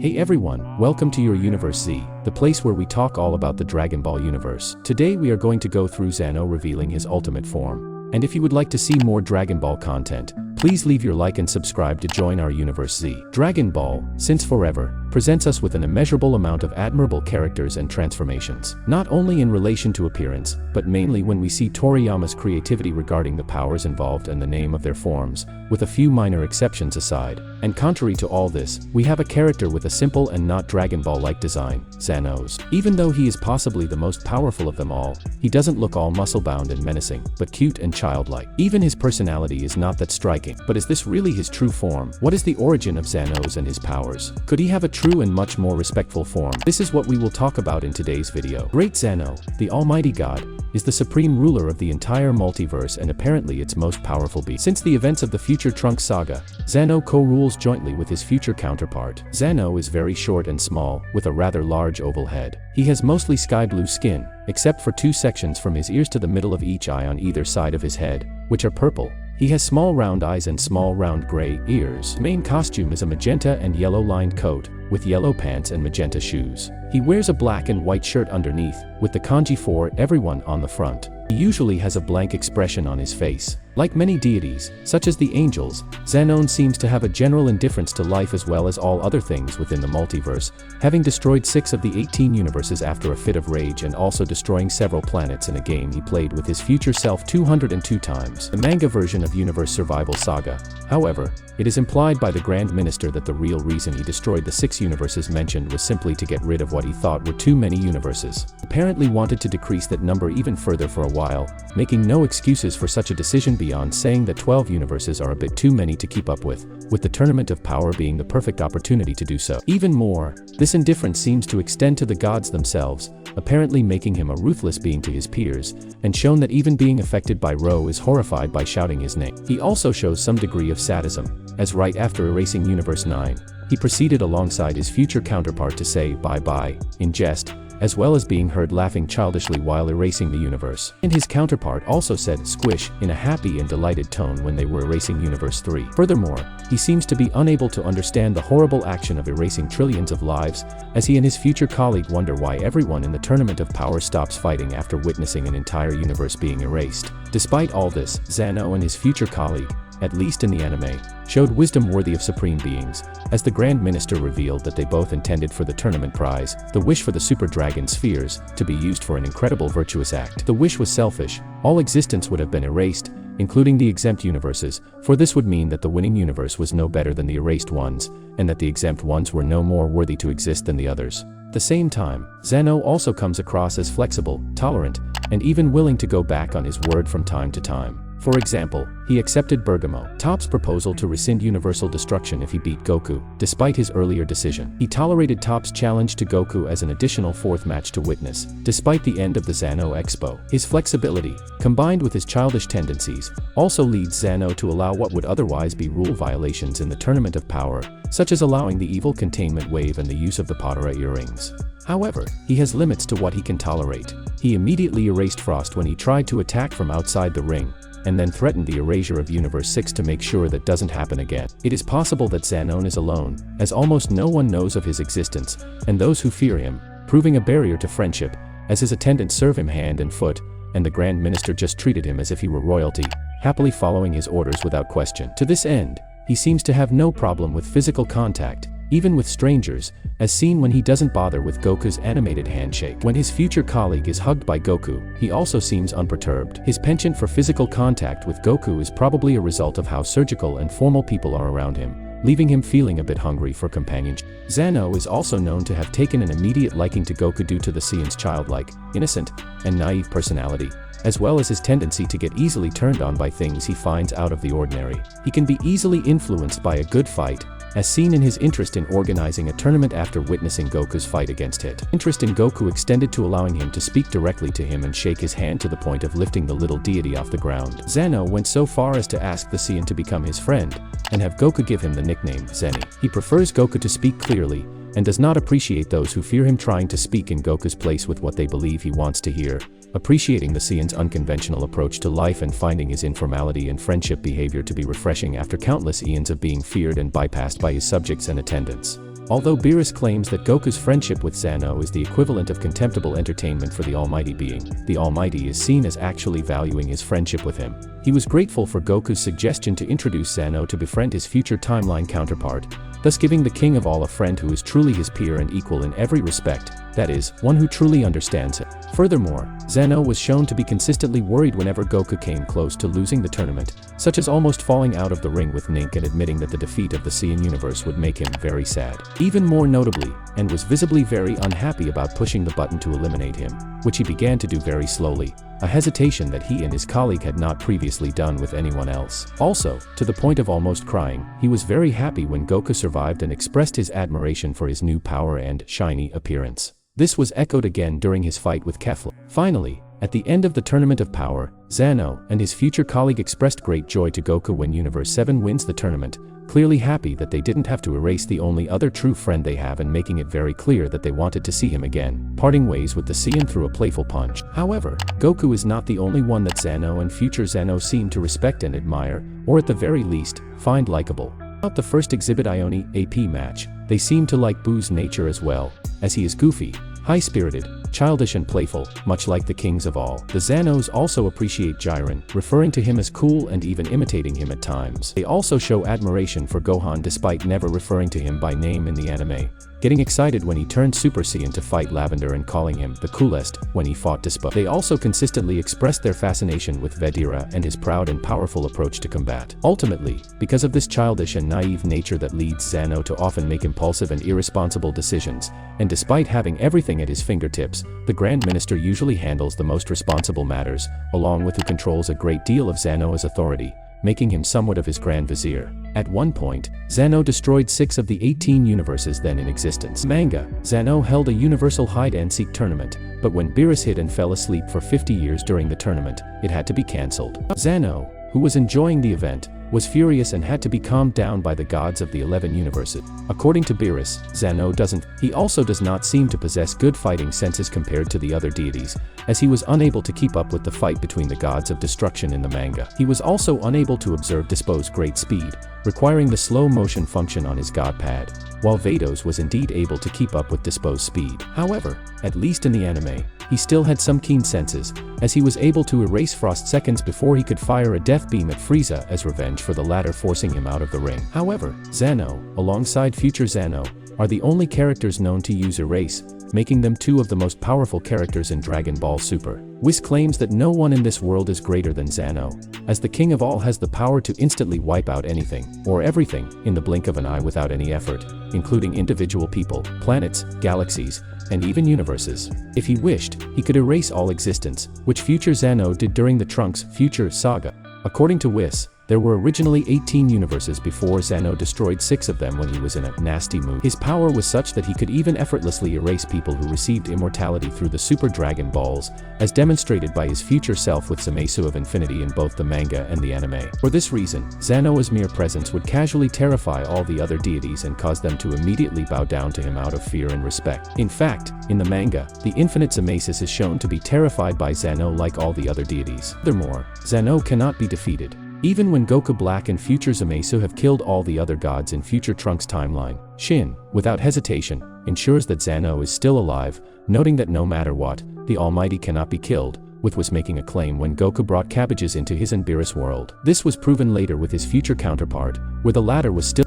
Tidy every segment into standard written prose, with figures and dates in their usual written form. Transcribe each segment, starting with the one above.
Hey everyone, welcome to your Universe Z, the place where we talk all about the Dragon Ball universe. Today we are going to go through Zeno revealing his ultimate form. And if you would like to see more Dragon Ball content, please leave your like and subscribe to join our Universe Z. Dragon Ball, since forever, presents us with an immeasurable amount of admirable characters and transformations. Not only in relation to appearance, but mainly when we see Toriyama's creativity regarding the powers involved and the name of their forms, with a few minor exceptions aside. And contrary to all this, we have a character with a simple and not Dragon Ball-like design, Zeno's. Even though he is possibly the most powerful of them all, he doesn't look all muscle-bound and menacing, but cute and childlike. Even his personality is not that striking. But is this really his true form? What is the origin of Zeno's and his powers? Could he have a true and much more respectful form? This is what we will talk about in today's video. Great Zeno, the Almighty God, is the supreme ruler of the entire multiverse and apparently its most powerful being. Since the events of the Future Trunks saga, Zeno co-rules jointly with his future counterpart. Zeno is very short and small, with a rather large oval head. He has mostly sky blue skin, except for two sections from his ears to the middle of each eye on either side of his head, which are purple. He has small round eyes and small round gray ears. His main costume is a magenta and yellow lined coat, with yellow pants and magenta shoes. He wears a black and white shirt underneath, with the kanji for everyone on the front. He usually has a blank expression on his face. Like many deities, such as the angels, Zeno seems to have a general indifference to life as well as all other things within the multiverse, having destroyed 6 of the 18 universes after a fit of rage and also destroying several planets in a game he played with his future self 202 times. The manga version of Universe Survival Saga, however, it is implied by the Grand Minister that the real reason he destroyed the 6 universes mentioned was simply to get rid of what he thought were too many universes. Apparently wanted to decrease that number even further for a while, making no excuses for such a decision beyond saying that 12 universes are a bit too many to keep up with the Tournament of Power being the perfect opportunity to do so. Even more, this indifference seems to extend to the gods themselves, apparently making him a ruthless being to his peers, and shown that even being affected by Ro is horrified by shouting his name. He also shows some degree of sadism, as right after erasing Universe 9, he proceeded alongside his future counterpart to say bye-bye, in jest, as well as being heard laughing childishly while erasing the universe. And his counterpart also said squish in a happy and delighted tone when they were erasing Universe 3. Furthermore, he seems to be unable to understand the horrible action of erasing trillions of lives, as he and his future colleague wonder why everyone in the Tournament of Power stops fighting after witnessing an entire universe being erased. Despite all this, Zeno and his future colleague, at least in the anime, showed wisdom worthy of supreme beings, as the Grand Minister revealed that they both intended for the tournament prize, the wish for the Super Dragon Spheres, to be used for an incredible virtuous act. The wish was selfish. All existence would have been erased, including the exempt universes, for this would mean that the winning universe was no better than the erased ones, and that the exempt ones were no more worthy to exist than the others. At the same time, Zeno also comes across as flexible, tolerant, and even willing to go back on his word from time to time. For example, he accepted Bergamo Top's proposal to rescind universal destruction if he beat Goku, despite his earlier decision. He tolerated Top's challenge to Goku as an additional 4th match to witness, despite the end of the Zeno Expo. His flexibility, combined with his childish tendencies, also leads Zeno to allow what would otherwise be rule violations in the Tournament of Power, such as allowing the evil containment wave and the use of the Potara earrings. However, he has limits to what he can tolerate. He immediately erased Frost when he tried to attack from outside the ring, and then threatened the erasure of Universe 6 to make sure that doesn't happen again. It is possible that Zeno is alone, as almost no one knows of his existence, and those who fear him, proving a barrier to friendship, as his attendants serve him hand and foot, and the Grand Minister just treated him as if he were royalty, happily following his orders without question. To this end, he seems to have no problem with physical contact, even with strangers, as seen when he doesn't bother with Goku's animated handshake. When his future colleague is hugged by Goku, he also seems unperturbed. His penchant for physical contact with Goku is probably a result of how surgical and formal people are around him, leaving him feeling a bit hungry for companionship. Zeno is also known to have taken an immediate liking to Goku due to the Saiyan's childlike, innocent, and naive personality, as well as his tendency to get easily turned on by things he finds out of the ordinary. He can be easily influenced by a good fight, as seen in his interest in organizing a tournament after witnessing Goku's fight against Hit. Interest in Goku extended to allowing him to speak directly to him and shake his hand to the point of lifting the little deity off the ground. Zeno went so far as to ask the Saiyan to become his friend, and have Goku give him the nickname Zeni. He prefers Goku to speak clearly, and does not appreciate those who fear him trying to speak in Goku's place with what they believe he wants to hear, appreciating the Saiyan's unconventional approach to life and finding his informality and friendship behavior to be refreshing after countless eons of being feared and bypassed by his subjects and attendants. Although Beerus claims that Goku's friendship with Zeno is the equivalent of contemptible entertainment for the Almighty being, the Almighty is seen as actually valuing his friendship with him. He was grateful for Goku's suggestion to introduce Zeno to befriend his future timeline counterpart, thus giving the king of all a friend who is truly his peer and equal in every respect, that is, one who truly understands him. Furthermore, Zeno was shown to be consistently worried whenever Goku came close to losing the tournament, such as almost falling out of the ring with Ink and admitting that the defeat of the Saiyan universe would make him very sad. Even more notably, and was visibly very unhappy about pushing the button to eliminate him, which he began to do very slowly, a hesitation that he and his colleague had not previously done with anyone else. Also, to the point of almost crying, he was very happy when Goku survived and expressed his admiration for his new power and shiny appearance. This was echoed again during his fight with Kefla. Finally, at the end of the Tournament of Power, Zeno and his future colleague expressed great joy to Goku when Universe 7 wins the tournament, clearly happy that they didn't have to erase the only other true friend they have and making it very clear that they wanted to see him again, parting ways with the Saiyan through a playful punch. However, Goku is not the only one that Zeno and future Zeno seem to respect and admire, or at the very least, find likable. Throughout the first Exhibit Ione AP match, they seem to like Boo's nature as well, as he is goofy, high-spirited, childish and playful, much like the kings of all. The Xanos also appreciate Jiren, referring to him as cool and even imitating him at times. They also show admiration for Gohan despite never referring to him by name in the anime, getting excited when he turned Super Saiyan to fight Lavender and calling him the coolest when he fought Dispo. They also consistently expressed their fascination with Vedira and his proud and powerful approach to combat. Ultimately, because of this childish and naive nature that leads Zeno to often make impulsive and irresponsible decisions, and despite having everything at his fingertips, the Grand Minister usually handles the most responsible matters, along with who controls a great deal of Zeno's authority, making him somewhat of his Grand Vizier. At one point, Zeno destroyed 6 of the 18 universes then in existence. Manga, Zeno held a universal hide-and-seek tournament, but when Beerus hid and fell asleep for 50 years during the tournament, it had to be cancelled. Zeno, who was enjoying the event, was furious and had to be calmed down by the gods of the 11 universes. According to Beerus, Zeno he also does not seem to possess good fighting senses compared to the other deities, as he was unable to keep up with the fight between the gods of destruction in the manga. He was also unable to observe Dispo's great speed, requiring the slow motion function on his god pad, while Vados was indeed able to keep up with Dispo's speed. However, at least in the anime, he still had some keen senses, as he was able to erase Frost seconds before he could fire a death beam at Frieza as revenge for the latter forcing him out of the ring. However, Zeno, alongside future Zeno, are the only characters known to use erase, making them 2 of the most powerful characters in Dragon Ball Super. Whis claims that no one in this world is greater than Zeno, as the king of all has the power to instantly wipe out anything, or everything, in the blink of an eye without any effort, including individual people, planets, galaxies, and even universes. If he wished, he could erase all existence, which future Zeno did during the Trunks Future saga. According to Whis, there were originally 18 universes before Zeno destroyed 6 of them when he was in a nasty mood. His power was such that he could even effortlessly erase people who received immortality through the Super Dragon Balls, as demonstrated by his future self with Zamasu of Infinity in both the manga and the anime. For this reason, Zeno's mere presence would casually terrify all the other deities and cause them to immediately bow down to him out of fear and respect. In fact, in the manga, the infinite Zamasus is shown to be terrified by Zeno like all the other deities. Furthermore, Zeno cannot be defeated. Even when Goku Black and future Zamasu have killed all the other gods in future Trunks timeline, Shin, without hesitation, ensures that Zeno is still alive, noting that no matter what, the Almighty cannot be killed, with Whis making a claim when Goku brought cabbages into his and Beerus world. This was proven later with his future counterpart, where the latter was still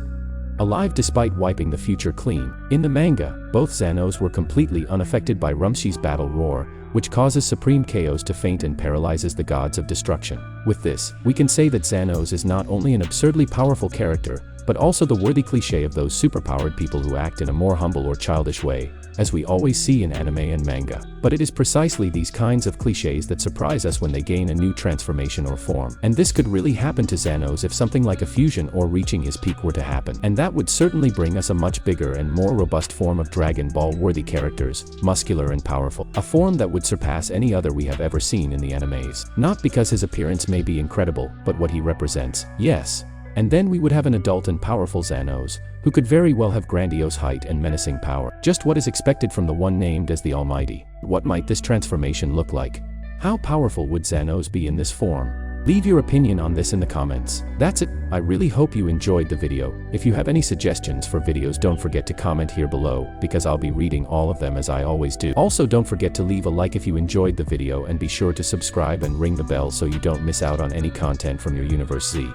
alive despite wiping the future clean. In the manga, both Xanos were completely unaffected by Rumshi's battle roar, which causes Supreme Chaos to faint and paralyzes the gods of destruction. With this, we can say that Xanos is not only an absurdly powerful character, but also the worthy cliché of those superpowered people who act in a more humble or childish way, as we always see in anime and manga. But it is precisely these kinds of clichés that surprise us when they gain a new transformation or form. And this could really happen to Xanos if something like a fusion or reaching his peak were to happen. And that would certainly bring us a much bigger and more robust form of Dragon Ball worthy characters, muscular and powerful. A form that would surpass any other we have ever seen in the animes. Not because his appearance may be incredible, but what he represents, yes. And then we would have an adult and powerful Xanos, who could very well have grandiose height and menacing power. Just what is expected from the one named as the Almighty. What might this transformation look like? How powerful would Xanos be in this form? Leave your opinion on this in the comments. That's it. I really hope you enjoyed the video. If you have any suggestions for videos, don't forget to comment here below, because I'll be reading all of them as I always do. Also, don't forget to leave a like if you enjoyed the video, and be sure to subscribe and ring the bell so you don't miss out on any content from your Universe Z.